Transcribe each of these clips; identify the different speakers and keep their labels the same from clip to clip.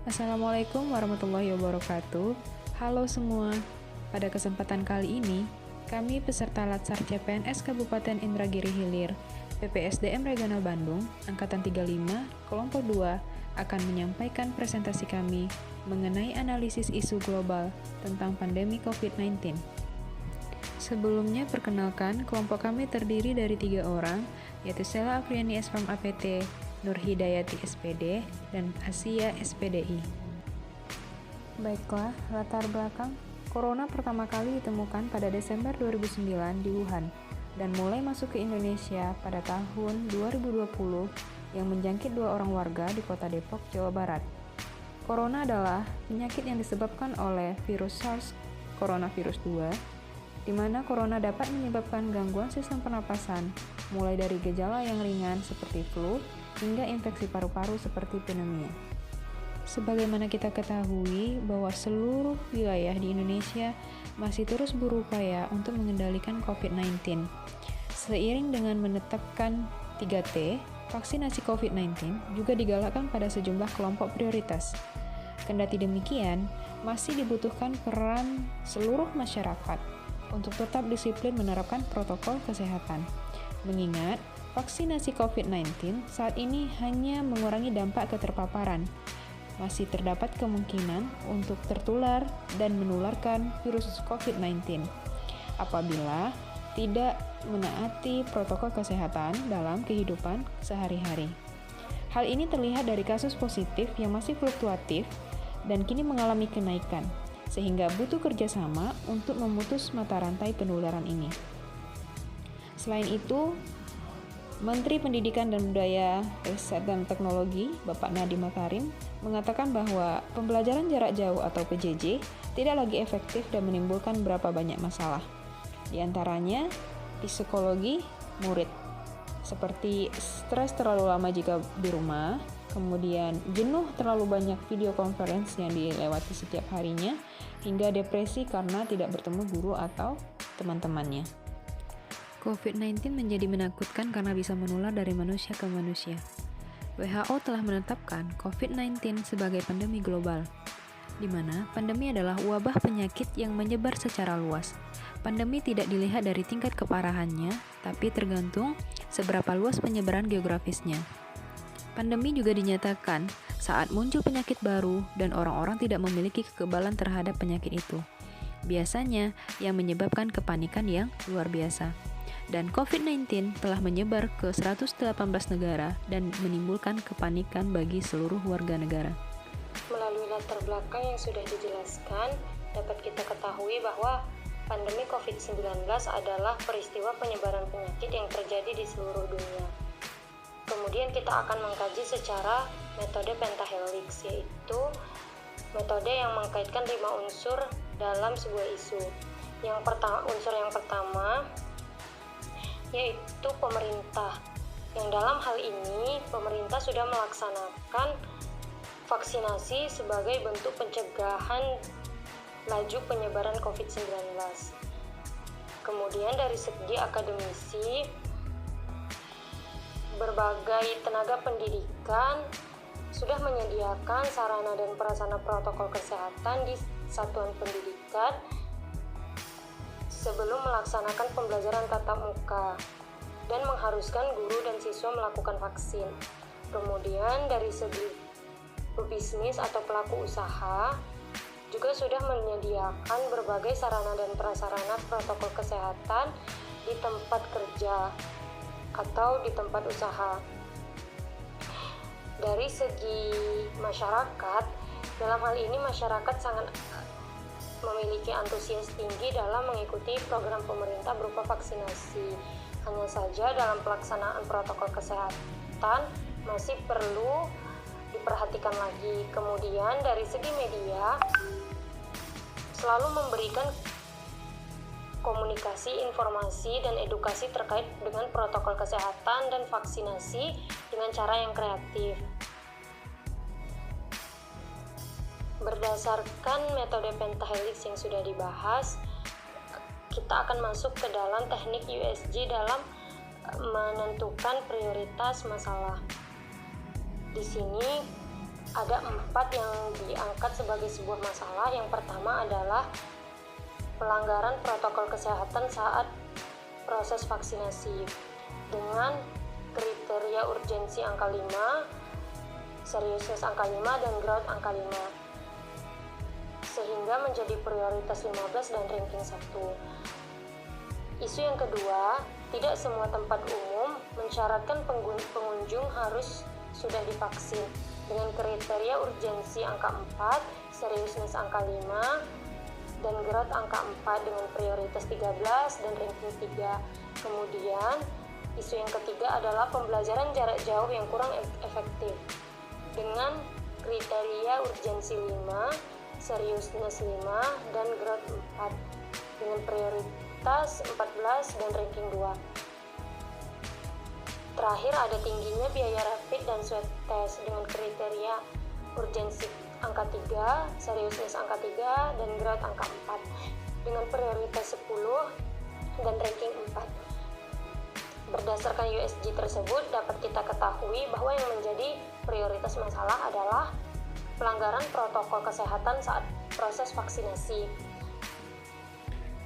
Speaker 1: Assalamualaikum warahmatullahi wabarakatuh. Halo semua. Pada kesempatan kali ini, kami peserta Latsar CPNS Kabupaten Indragiri Hilir, PPSDM Regional Bandung, Angkatan 35, Kelompok 2, akan menyampaikan presentasi kami mengenai analisis isu global tentang pandemi COVID-19. Sebelumnya, perkenalkan, kelompok kami terdiri dari 3 orang, yaitu Sela Afriani SFAM APT, Nur Hidayati SPD, dan Asia SPDI. Baiklah, latar belakang. Corona pertama kali ditemukan pada Desember 2009 di Wuhan dan mulai masuk ke Indonesia pada tahun 2020 yang menjangkit 2 orang warga di kota Depok, Jawa Barat. Corona adalah penyakit yang disebabkan oleh virus SARS coronavirus 2, di mana corona dapat menyebabkan gangguan sistem pernapasan, mulai dari gejala yang ringan seperti flu, hingga infeksi paru-paru seperti pneumonia. Sebagaimana kita ketahui bahwa seluruh wilayah di Indonesia masih terus berupaya untuk mengendalikan COVID-19. Seiring dengan menetapkan 3T, vaksinasi COVID-19 juga digalakkan pada sejumlah kelompok prioritas. Kendati demikian, masih dibutuhkan peran seluruh masyarakat untuk tetap disiplin menerapkan protokol kesehatan. Mengingat vaksinasi COVID-19 saat ini hanya mengurangi dampak keterpaparan. Masih terdapat kemungkinan untuk tertular dan menularkan virus COVID-19 apabila tidak menaati protokol kesehatan dalam kehidupan sehari-hari. Hal ini terlihat dari kasus positif yang masih fluktuatif dan kini mengalami kenaikan, sehingga butuh kerjasama untuk memutus mata rantai penularan ini. Selain itu, Menteri Pendidikan dan Budaya, Riset dan Teknologi, Bapak Nadiem Makarim, mengatakan bahwa pembelajaran jarak jauh atau PJJ tidak lagi efektif dan menimbulkan berapa banyak masalah. Di antaranya, psikologi murid, seperti stres terlalu lama jika di rumah, kemudian jenuh terlalu banyak video conference yang dilewati setiap harinya, hingga depresi karena tidak bertemu guru atau teman-temannya. COVID-19 menjadi menakutkan karena bisa menular dari manusia ke manusia. WHO telah menetapkan COVID-19 sebagai pandemi global, di mana pandemi adalah wabah penyakit yang menyebar secara luas. Pandemi tidak dilihat dari tingkat keparahannya, tapi tergantung seberapa luas penyebaran geografisnya. Pandemi juga dinyatakan saat muncul penyakit baru dan orang-orang tidak memiliki kekebalan terhadap penyakit itu. Biasanya yang menyebabkan kepanikan yang luar biasa. Dan COVID-19 telah menyebar ke 118 negara dan menimbulkan kepanikan bagi seluruh warga negara.
Speaker 2: Melalui latar belakang yang sudah dijelaskan, dapat kita ketahui bahwa pandemi COVID-19 adalah peristiwa penyebaran penyakit yang terjadi di seluruh dunia. Kemudian kita akan mengkaji secara metode pentahelix, yaitu metode yang mengkaitkan 5 unsur dalam sebuah isu. Unsur yang pertama yaitu pemerintah, yang dalam hal ini pemerintah sudah melaksanakan vaksinasi sebagai bentuk pencegahan laju penyebaran COVID-19. Kemudian dari segi akademisi, berbagai tenaga pendidikan sudah menyediakan sarana dan prasarana protokol kesehatan di satuan pendidikan sebelum melaksanakan pembelajaran tatap muka dan mengharuskan guru dan siswa melakukan vaksin. Kemudian dari segi pebisnis atau pelaku usaha juga sudah menyediakan berbagai sarana dan prasarana protokol kesehatan di tempat kerja atau di tempat usaha. Dari segi masyarakat, dalam hal ini masyarakat sangat memiliki antusias tinggi dalam mengikuti program pemerintah berupa vaksinasi. Hanya saja dalam pelaksanaan protokol kesehatan masih perlu diperhatikan lagi. Kemudian dari segi media, selalu memberikan komunikasi, informasi, dan edukasi terkait dengan protokol kesehatan dan vaksinasi dengan cara yang kreatif. Berdasarkan metode pentahelix yang sudah dibahas, kita akan masuk ke dalam teknik USG dalam menentukan prioritas masalah. Di sini ada 4 yang diangkat sebagai sebuah masalah. Yang pertama adalah pelanggaran protokol kesehatan saat proses vaksinasi dengan kriteria urgensi angka 5, seriusness angka 5, dan growth angka 5, sehingga menjadi prioritas 15 dan ranking 1. Isu yang kedua, tidak semua tempat umum mensyaratkan pengunjung harus sudah divaksin dengan kriteria urgensi angka 4, seriusness angka 5, dan growth angka 4 dengan prioritas 13 dan ranking 3. Kemudian, isu yang ketiga adalah pembelajaran jarak jauh yang kurang efektif dengan kriteria urgensi 5, seriusness 5, dan growth 4 dengan prioritas 14 dan ranking 2. Terakhir ada tingginya biaya rapid dan swab test dengan kriteria urgensi angka 3, seriusness angka 3, dan growth angka 4 dengan prioritas 10 dan ranking 4. Berdasarkan USG tersebut, dapat kita ketahui bahwa yang menjadi prioritas masalah adalah pelanggaran protokol kesehatan saat proses vaksinasi.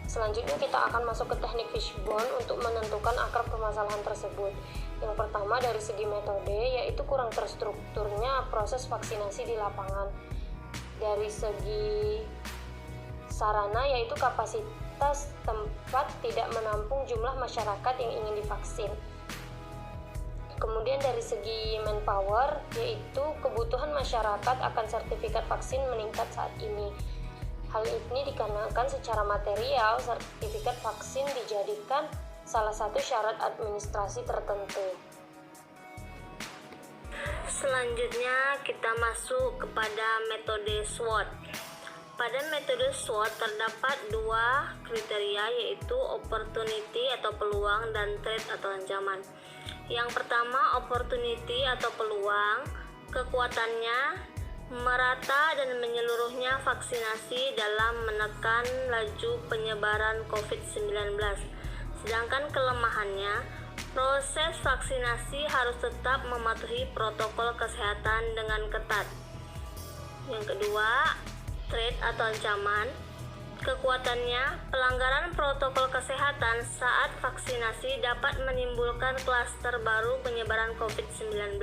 Speaker 2: Selanjutnya kita akan masuk ke teknik fishbone untuk menentukan akar permasalahan tersebut. Yang pertama dari segi metode, yaitu kurang terstrukturnya proses vaksinasi di lapangan. Dari segi sarana, yaitu kapasitas tempat tidak menampung jumlah masyarakat yang ingin divaksin. Kemudian dari segi manpower, yaitu kebutuhan masyarakat akan sertifikat vaksin meningkat saat ini. Hal ini dikarenakan secara material, sertifikat vaksin dijadikan salah satu syarat administrasi tertentu.
Speaker 3: Selanjutnya kita masuk kepada metode SWOT. Pada metode SWOT terdapat 2 kriteria, yaitu opportunity atau peluang dan threat atau ancaman. Yang pertama, opportunity atau peluang, kekuatannya merata dan menyeluruhnya vaksinasi dalam menekan laju penyebaran COVID-19. Sedangkan kelemahannya, proses vaksinasi harus tetap mematuhi protokol kesehatan dengan ketat. Yang kedua, threat atau ancaman, kekuatannya, pelanggaran protokol kesehatan saat vaksinasi dapat menimbulkan klaster baru penyebaran COVID-19.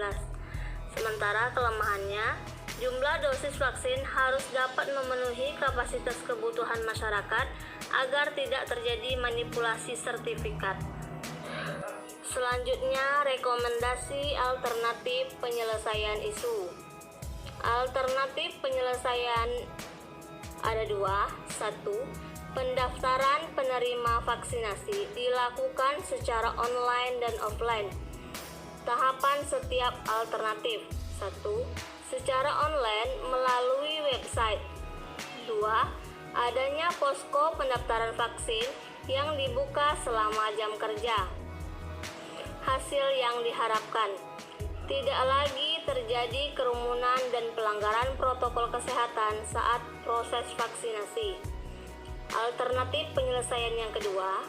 Speaker 3: Sementara kelemahannya, jumlah dosis vaksin harus dapat memenuhi kapasitas kebutuhan masyarakat agar tidak terjadi manipulasi sertifikat. Selanjutnya, rekomendasi alternatif penyelesaian isu. Alternatif penyelesaian ada 2. 1. Pendaftaran penerima vaksinasi dilakukan secara online dan offline. Tahapan setiap alternatif. 1. Secara online melalui website. 2. Adanya posko pendaftaran vaksin yang dibuka selama jam kerja. Hasil yang diharapkan, tidak lagi terjadi kerumunan dan pelanggaran protokol kesehatan saat proses vaksinasi. Alternatif penyelesaian yang kedua,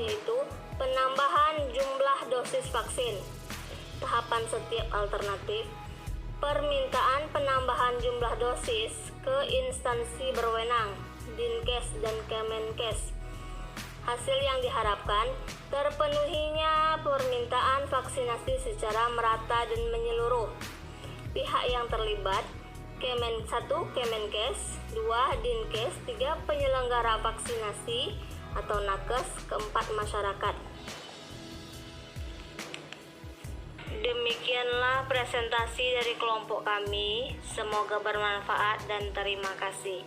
Speaker 3: yaitu penambahan jumlah dosis vaksin. Tahapan setiap alternatif, permintaan penambahan jumlah dosis ke instansi berwenang, Dinkes dan Kemenkes. Hasil yang diharapkan, terpenuhinya permintaan vaksinasi secara merata dan menyeluruh. Pihak yang terlibat, 1. Kemenkes, 2. Dinkes, 3. Penyelenggara vaksinasi atau nakes, 4. Masyarakat. Demikianlah presentasi dari kelompok kami. Semoga bermanfaat dan terima kasih.